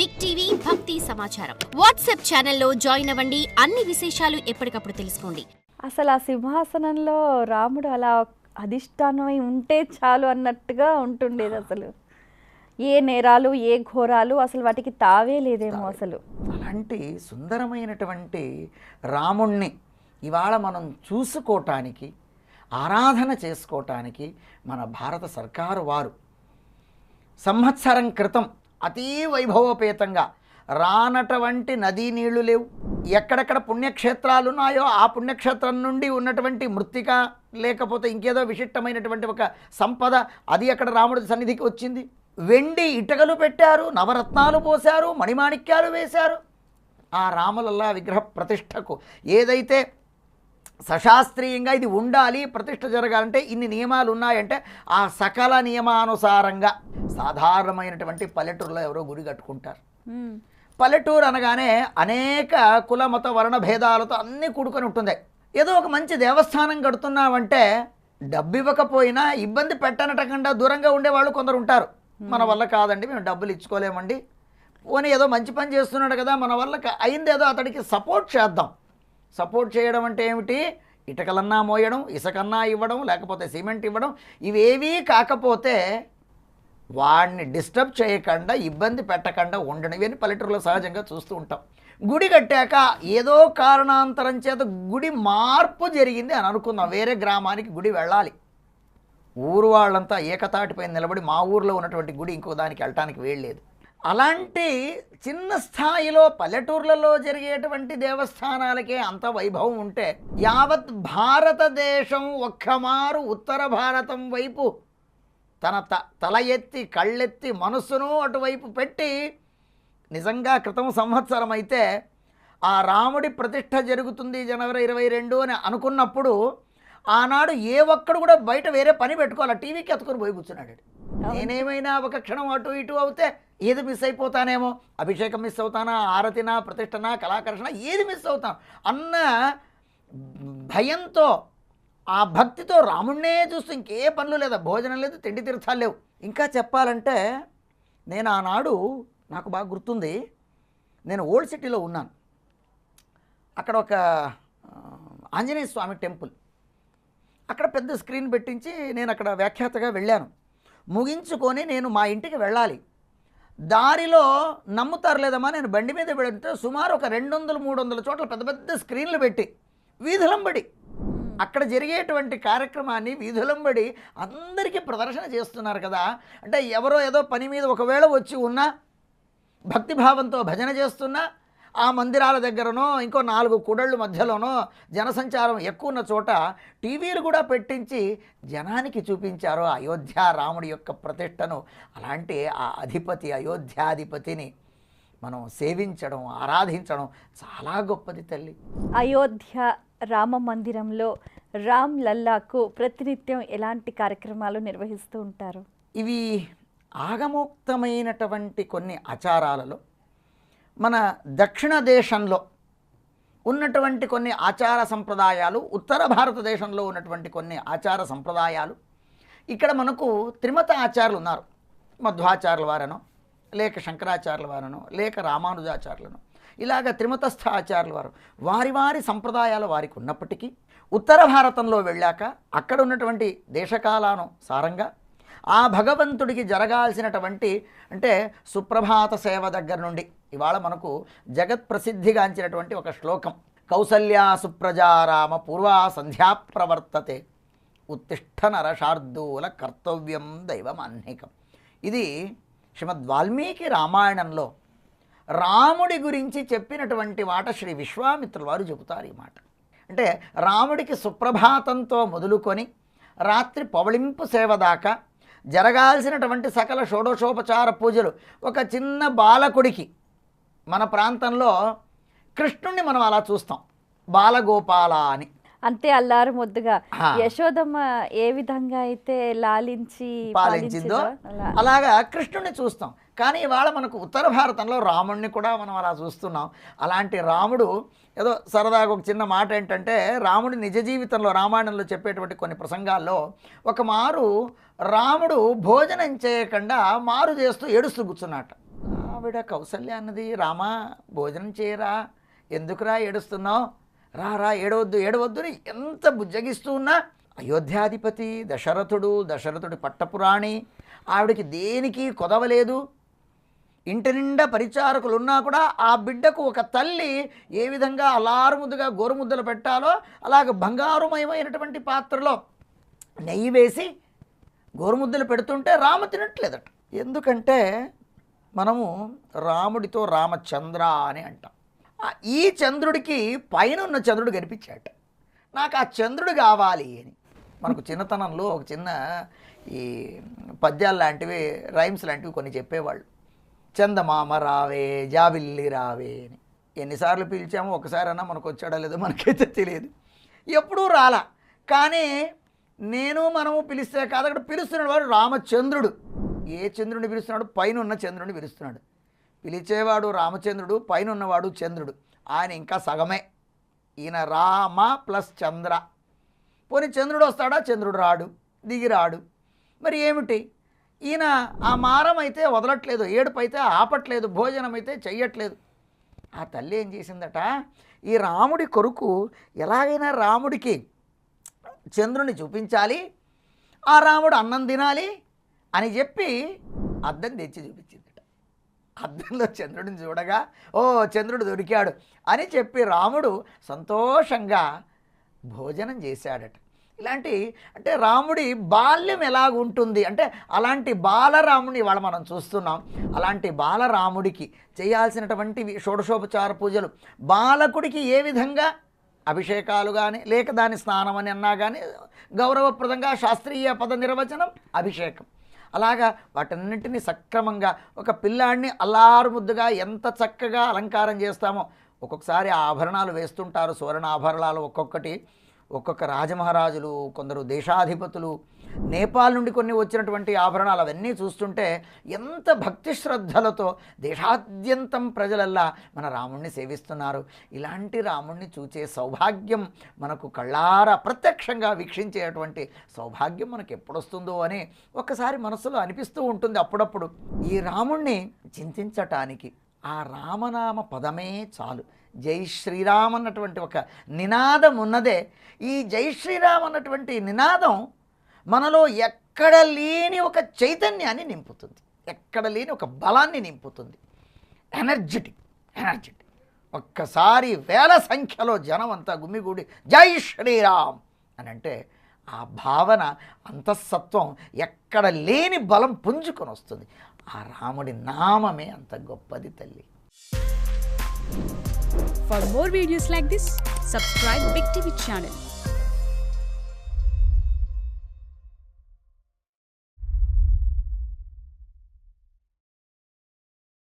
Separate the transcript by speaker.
Speaker 1: Big TV భక్తి సమాచారం WhatsApp ఛానల్లో జాయిన్ అవ్వండి. అన్ని విశేషాలు ఎప్పటికప్పుడు తెలుసుకోండి.
Speaker 2: అసలు ఆ సింహాసనంలో రాముడు అలా అధిష్టానమై ఉంటే చాలు అన్నట్టుగా ఉంటుండేది. అసలు ఏ నేరాలు ఏ ఘోరాలు అసలు వాటికి తావే లేదేమో. అసలు
Speaker 3: అలాంటి సుందరమైనటువంటి రాముణ్ణి ఇవాళ మనం చూసుకోవటానికి, ఆరాధన చేసుకోవటానికి మన భారత సర్కారు వారు సంవత్సరం క్రితం అతీ వైభవోపేతంగా రానటువంటి నదీ నీళ్లు లేవు. ఎక్కడెక్కడ పుణ్యక్షేత్రాలు ఉన్నాయో ఆ పుణ్యక్షేత్రం నుండి ఉన్నటువంటి మృత్తిక లేకపోతే ఇంకేదో విశిష్టమైనటువంటి ఒక సంపద అది అక్కడ రాముడి సన్నిధికి వచ్చింది. వెండి ఇటుకలు పెట్టారు, నవరత్నాలు పోశారు, మణిమాణిక్యాలు వేశారు. ఆ రాములల్లా విగ్రహ ప్రతిష్టకు ఏదైతే సశాస్త్రీయంగా ఇది ఉండాలి, ప్రతిష్ఠ జరగాలంటే ఇన్ని నియమాలు ఉన్నాయంటే ఆ సకల నియమానుసారంగా సాధారణమైనటువంటి పల్లెటూరులో ఎవరో గుడి కట్టుకుంటారు. పల్లెటూరు అనగానే అనేక కుల మత వర్ణ భేదాలతో అన్నీ కూడుకొని ఉంటుంది. ఏదో ఒక మంచి దేవస్థానం కడుతున్నామంటే డబ్బు ఇవ్వకపోయినా ఇబ్బంది పెట్టనటకుండా దూరంగా ఉండేవాళ్ళు కొందరు ఉంటారు. మన వల్ల కాదండి, మేము డబ్బులు ఇచ్చుకోలేమండి, పోనీ ఏదో మంచి పని చేస్తున్నాడు కదా, మన వల్ల అయిందేదో అతడికి సపోర్ట్ చేద్దాం. సపోర్ట్ చేయడం అంటే ఏమిటి? ఇటుకలన్నా మోయడం, ఇసుకన్నా ఇవ్వడం, లేకపోతే సిమెంట్ ఇవ్వడం. ఇవేవీ కాకపోతే వాడిని డిస్టర్బ్ చేయకుండా, ఇబ్బంది పెట్టకుండా ఉండడం. ఇవన్నీ పల్లెటూరులో సహజంగా చూస్తూ ఉంటాం. గుడి కట్టాక ఏదో కారణాంతరం చేత గుడి మార్పు జరిగింది అని అనుకుందాం. వేరే గ్రామానికి గుడి వెళ్ళాలి. ఊరు వాళ్ళంతా ఏకతాటిపై నిలబడి మా ఊరిలో ఉన్నటువంటి గుడి ఇంకో దానికి వెళ్ళటానికి వేయలేదు. అలాంటి చిన్న స్థాయిలో పల్లెటూర్లలో జరిగేటువంటి దేవస్థానాలకే అంత వైభవం ఉంటే యావత్ భారతదేశం ఒక్కమారు ఉత్తర భారతం వైపు తన తల ఎత్తి కళ్ళెత్తి మనస్సును అటువైపు పెట్టి నిజంగా క్రితం సంవత్సరం అయితే ఆ రాముడి ప్రతిష్ఠ జరుగుతుంది జనవరి 22 అని అనుకున్నప్పుడు ఆనాడు ఏ ఒక్కడు కూడా బయట వేరే పని పెట్టుకోవాలి, టీవీకి ఎత్తుకొని పోయి కూర్చున్నాడు. నేనేమైనా ఒక క్షణం అటు ఇటు అవుతే ఏది మిస్ అయిపోతానేమో, అభిషేకం మిస్ అవుతానా, ఆరతినా, ప్రతిష్టనా, కళాకర్షణ ఏది మిస్ అవుతాను అన్న భయంతో ఆ భక్తితో రాముణ్ణే చూస్తూ ఇంకే పనులు లేదా, భోజనం లేదు, తిండి తీర్థాలు లేవు. ఇంకా చెప్పాలంటే నేను ఆనాడు నాకు బాగా గుర్తుంది, నేను ఓల్డ్ సిటీలో ఉన్నాను. అక్కడ ఒక ఆంజనేయ స్వామి టెంపుల్, అక్కడ పెద్ద స్క్రీన్ పెట్టించి నేను అక్కడ వ్యాఖ్యాతగా వెళ్ళాను. ముగించుకొని నేను మా ఇంటికి వెళ్ళాలి. దారిలో నమ్ముతారు లేదమ్మా, నేను బండి మీద వెళితే సుమారు ఒక 200-300 చోట్ల పెద్ద పెద్ద స్క్రీన్లు పెట్టి వీధులంబడి అక్కడ జరిగేటువంటి కార్యక్రమాన్ని వీధులంబడి అందరికీ ప్రదర్శన చేస్తున్నారు కదా. అంటే ఎవరో ఏదో పని మీద ఒకవేళ వచ్చి ఉన్నా, భక్తిభావంతో భజన చేస్తున్నా, ఆ మందిరాల దగ్గరనో ఇంకో 4 కూడళ్ళు మధ్యలోనో జనసంచారం ఎక్కువ ఉన్న చోట టీవీలు కూడా పెట్టించి జనానికి చూపించారు అయోధ్య రాముడి యొక్క ప్రతిష్టను. అలాంటి ఆ అధిపతి, అయోధ్యాధిపతిని మనం సేవించడం, ఆరాధించడం చాలా గొప్పది తల్లి.
Speaker 2: అయోధ్య రామ మందిరంలో రామ్ లల్లాకు ప్రతినిత్యం ఎలాంటి కార్యక్రమాలు నిర్వహిస్తూ ఉంటారు?
Speaker 3: ఇవి ఆగమోక్తమైనటువంటి కొన్ని ఆచారాలలో మన దక్షిణ దేశంలో ఉన్నటువంటి కొన్ని ఆచార సంప్రదాయాలు, ఉత్తర భారతదేశంలో ఉన్నటువంటి కొన్ని ఆచార సంప్రదాయాలు. ఇక్కడ మనకు త్రిమత ఆచార్యులు ఉన్నారు. మధ్వాచార్యుల వారనో, లేక శంకరాచార్యుల వారనో, లేక రామానుజాచార్యులను, ఇలాగ త్రిమతస్థ ఆచార్యుల వారు వారి వారి సంప్రదాయాలు వారికి ఉన్నప్పటికీ ఉత్తర భారతంలో వెళ్ళాక అక్కడ ఉన్నటువంటి దేశకాలానుసారంగా ఆ భగవంతుడికి జరగాల్సినటువంటి అంటే సుప్రభాత సేవ దగ్గర నుండి ఇవాళ మనకు జగత్ ప్రసిద్ధిగాంచినటువంటి ఒక శ్లోకం, కౌసల్యా సుప్రజారామ పూర్వా సంధ్యా ప్రవర్తతే ఉత్తిష్ట నరశార్దూల కర్తవ్యం దైవమాన్నికం. ఇది శ్రీమద్ వాల్మీకి రామాయణంలో రాముడి గురించి చెప్పినటువంటి మాట. శ్రీ విశ్వామిత్రుల వారు చెబుతారు ఈ మాట. అంటే రాముడికి సుప్రభాతంతో మొదలుకొని రాత్రి పవళింపు సేవ దాకా జరగాల్సినటువంటి సకల షోడశోపచార పూజలు ఒక చిన్న బాలకుడికి, మన ప్రాంతంలో కృష్ణుణ్ణి మనం అలా చూస్తాం బాలగోపాల అని,
Speaker 2: అంతే అల్లారు ముద్దుగా యశోదమ్మ ఏ విధంగా అయితే లాలించి
Speaker 3: పాలించిందో అలాగా కృష్ణుణ్ణి చూస్తాం. కానీ ఇవాళ మనకు ఉత్తర భారతంలో రాముణ్ణి కూడా మనం అలా చూస్తున్నాం. అలాంటి రాముడు ఏదో సరదాగా ఒక చిన్న మాట ఏంటంటే, రాముడి నిజ జీవితంలో రామాయణంలో చెప్పేటువంటి కొన్ని ప్రసంగాల్లో ఒక మారు రాముడు భోజనం చేయకుండా మారు చేస్తూ ఏడుస్తూ కూర్చున్నట్ట. ఆవిడ కౌసల్య అన్నది, రామా భోజనం చేయరా, ఎందుకురా ఏడుస్తున్నావు, రా ఏడవద్దు అని ఎంత బుజ్జగిస్తూ ఉన్నా అయోధ్యాధిపతి దశరథుడి పట్టపురాణి, ఆవిడకి దేనికి కొదవలేదు. ఇంటి నిండా పరిచారకులు ఉన్నా కూడా ఆ బిడ్డకు ఒక తల్లి ఏ విధంగా అలారుముద్దుగా గోరుముద్దలు పెట్టాలో అలాగ బంగారుమయమైనటువంటి పాత్రలో నెయ్యి వేసి గోరుముద్దలు పెడుతుంటే రాము తినట్లేదట. ఎందుకంటే మనము రాముడితో రామచంద్ర అని అంటాం. ఈ చంద్రుడికి పైన ఉన్న చంద్రుడు కనిపించాట, నాకు ఆ చంద్రుడు కావాలి అని. మనకు చిన్నతనంలో ఒక చిన్న ఈ పద్యాలు లాంటివి, రైమ్స్ లాంటివి కొన్ని చెప్పేవాళ్ళు. చందమామ రావే జాబిల్లి రావే అని. ఎన్నిసార్లు పిలిచామో ఒకసారైనా మనకు వచ్చాడో లేదో మనకైతే తెలియదు, ఎప్పుడూ రాలా. కానీ మనము పిలిస్తే కాదు, అక్కడ పిలుస్తున్నాడు వాడు రామచంద్రుడు. ఏ చంద్రుడిని పిలుస్తున్నాడు? పైన ఉన్న చంద్రుడిని పిలుస్తున్నాడు. పిలిచేవాడు రామచంద్రుడు, పైన ఉన్నవాడు చంద్రుడు. ఆయన ఇంకా సగమే. ఈయన రామ ప్లస్ చంద్ర. పోనీ చంద్రుడు వస్తాడా? చంద్రుడు రాడు, దిగిరాడు. మరి ఏమిటి? ఈయన ఆ మారం అయితే వదలట్లేదు, ఏడుపు అయితే ఆపట్లేదు, భోజనం అయితే చెయ్యట్లేదు. ఆ తల్లి ఏం చేసిందట, ఈ రాముడి కొరకు ఎలాగైనా రాముడికి చంద్రుని చూపించాలి, ఆ రాముడు అన్నం తినాలి అని చెప్పి అద్దం తెచ్చి చూపించిందట. అద్దంలో చంద్రుడిని చూడగా, ఓ చంద్రుడు దొరికాడు అని చెప్పి రాముడు సంతోషంగా భోజనం చేశాడట. ఇలాంటి అంటే రాముడి బాల్యం ఎలాగుంటుంది అంటే అలాంటి బాలరాముడిని ఇవాళ మనం చూస్తున్నాం. అలాంటి బాలరాముడికి చేయాల్సినటువంటి షోడశోపచార పూజలు, బాలకుడికి ఏ విధంగా అభిషేకాలు కానీ లేక దాని స్నానం అని అన్నా కానీ గౌరవప్రదంగా శాస్త్రీయ పద నిర్వచనం అభిషేకం, అలాగా వాటన్నింటినీ సక్రమంగా ఒక పిల్లాడిని అల్లారుముద్దుగా ఎంత చక్కగా అలంకారం చేస్తామో. ఒక్కొక్కసారి ఆభరణాలు వేస్తుంటారు, సువర్ణ ఆభరణాలు ఒక్కొక్కటి. ఒక్కొక్క రాజమహారాజులు, కొందరు దేశాధిపతులు, నేపాల్ నుండి కొన్ని వచ్చినటువంటి ఆభరణాలు అవన్నీ చూస్తుంటే ఎంత భక్తి శ్రద్ధలతో దేశాద్యంతం ప్రజలల్లా మన రాముణ్ణి సేవిస్తున్నారు. ఇలాంటి రాముణ్ణి చూచే సౌభాగ్యం మనకు కళ్ళారా ప్రత్యక్షంగా వీక్షించేటువంటి సౌభాగ్యం మనకు ఎప్పుడొస్తుందో అని ఒక్కసారి మనసులో అనిపిస్తూ ఉంటుంది అప్పుడప్పుడు. ఈ రాముణ్ణి చింతించటానికి ఆ రామనామ పదమే చాలు. జై శ్రీరామ్ అన్నటువంటి ఒక నినాదం ఉన్నదే. ఈ జై శ్రీరామ్ అన్నటువంటి నినాదం మనలో ఎక్కడ లేని ఒక చైతన్యాన్ని నింపుతుంది, ఎక్కడ లేని ఒక బలాన్ని నింపుతుంది. ఎనర్జెటిక్. ఒక్కసారి వేల సంఖ్యలో జనం అంతా గుమిగూడి జై శ్రీరామ్ అని అంటే ఆ భావన, అంతఃసత్వం ఎక్కడ లేని బలం పుంజుకొని వస్తుంది. ఆ రాముడి నామమే అంత గొప్పది తల్లి.
Speaker 4: For more videos like this, subscribe Big TV channel.